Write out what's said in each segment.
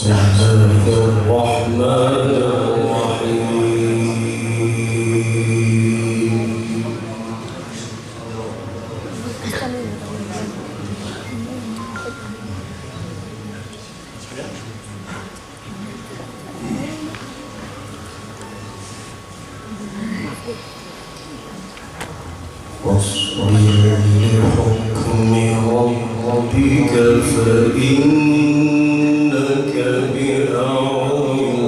بسم الله الرحمن الرحيم واصبر لحكم ربك فإنك بأعيننا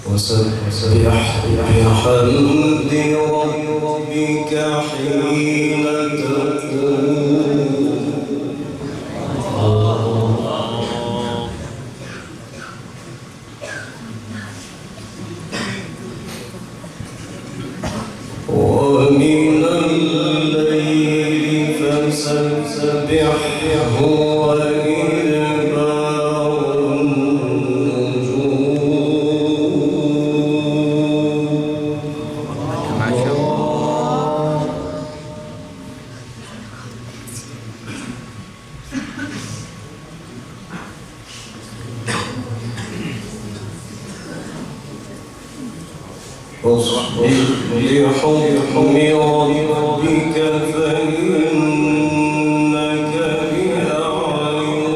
وسبح بحمد ربك حين تقوم ومن الليل فسبحه وإدبار النجوم ما شاء الله. واصبر لحكم ربك فإنك بأعيننا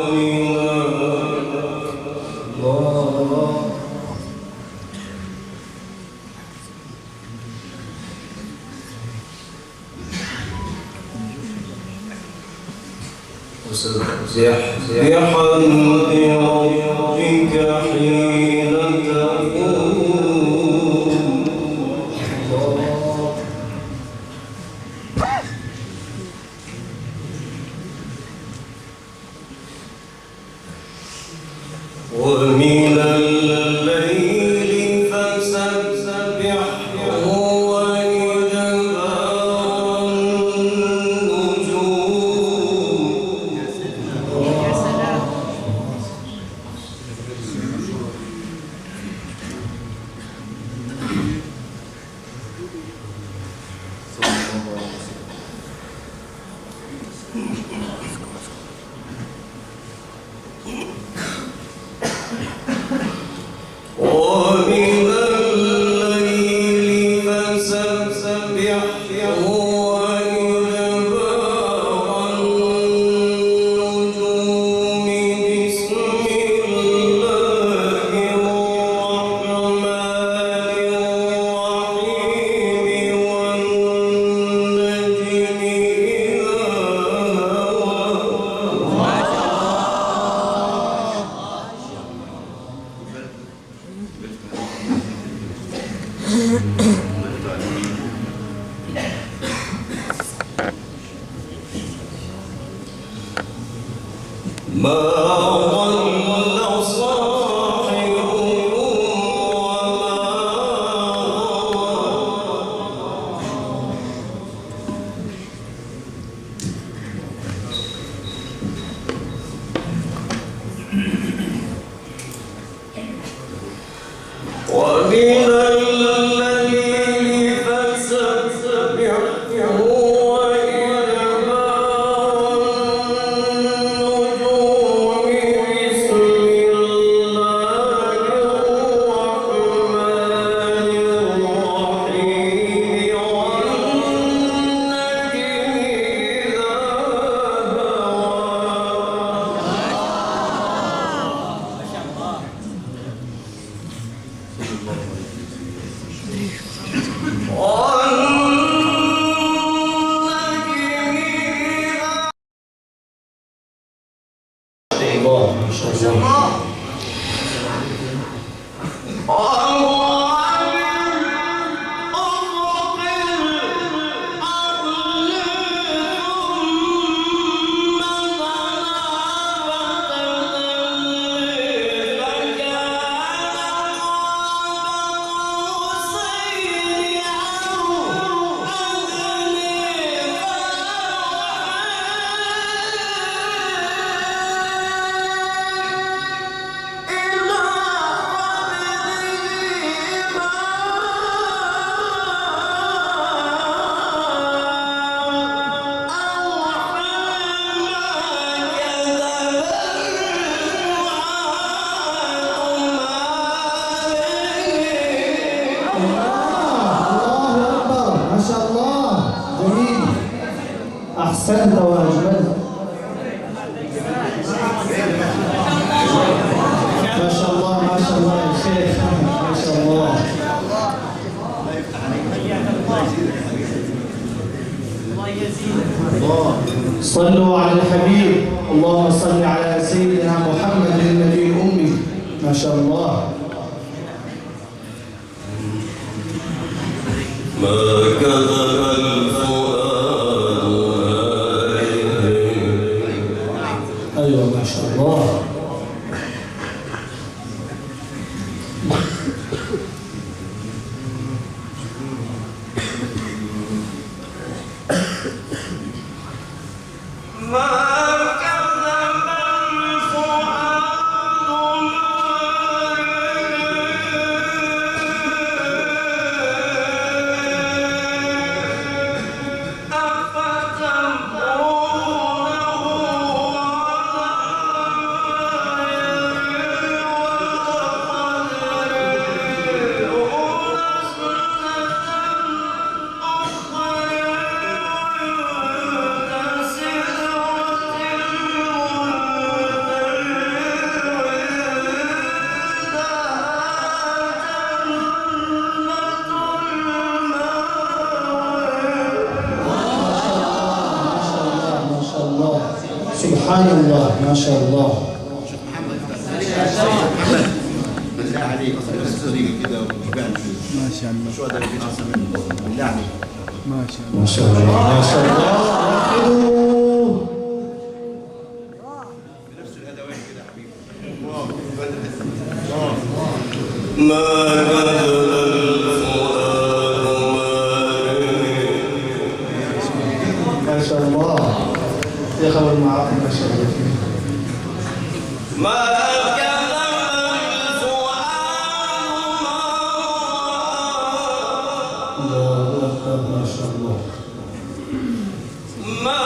وسبح بحمد ربك حين تقوم ومن الليل فسبحه وإدبار النجوم ومن الليل فسبحه وإدبار النجوم بسم الله الرحمن الرحيم والنجم ما ضل صاحبكم ومن الليل فسبحه وإدبار النجوم بسم الله الرحمن الرحيم والنجم إذا إلى الله أكبر، ما شاء الله، جميل، أحسنت وأجملت، ما شاء الله ما شاء الله يا شيخ، ما شاء الله. صلوا على الحبيب، اللهم صل على سيدنا محمد النبي الأمي، ما شاء الله. ما كذب الفؤاد أيوة ما شاء الله. سبحان الله ما شاء الله. شيخ محمد بالله عليك كده ما شاء الله شو هذا اللي بينعصر منه بالله عليك ما شاء الله ما شاء الله ما شاء الله. بنفس الادوات كده حبيبي ما كذب الفؤاد ما شاء الله يا خبر معاكم ما شاء الله. ما كذب الفؤاد الله أكبر ما شاء الله. ما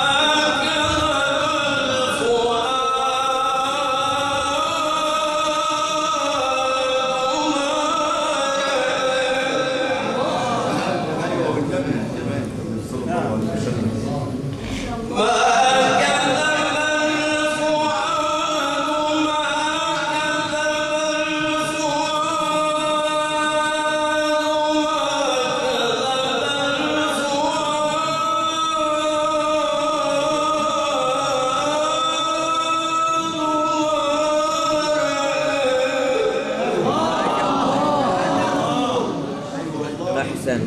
أحسن.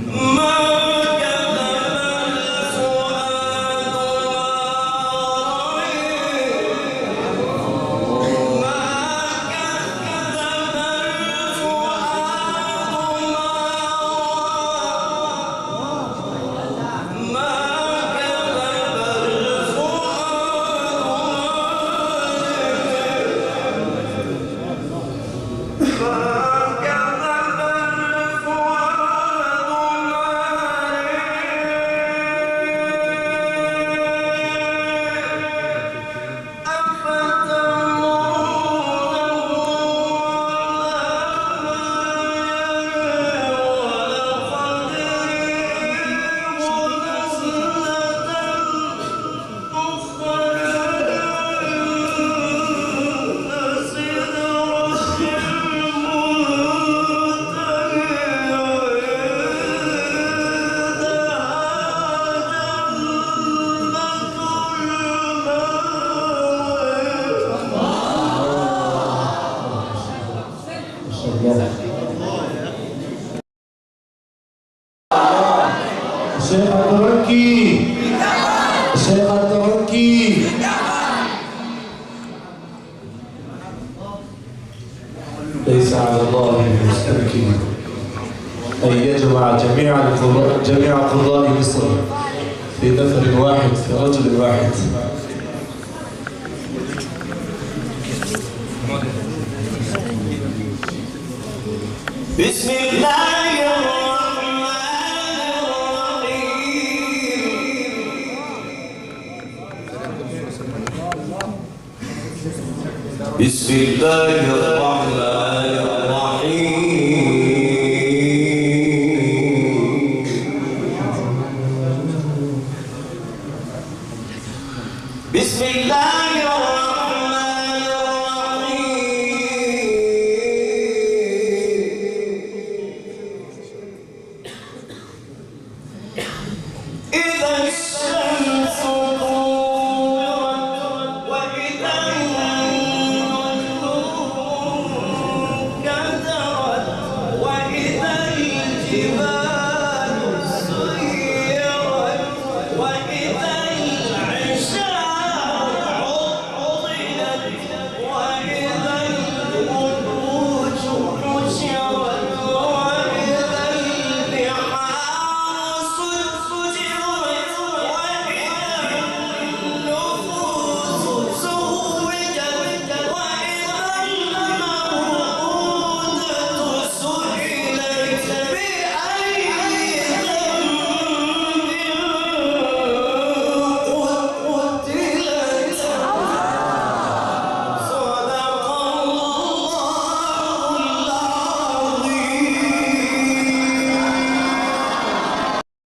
الشيخ التركي الشيخ التركي ليس على الله المستمكن أن يجمع جميع قضاء مصر في نفر واحد في رجل واحد. بسم الله بسم الله الرحمن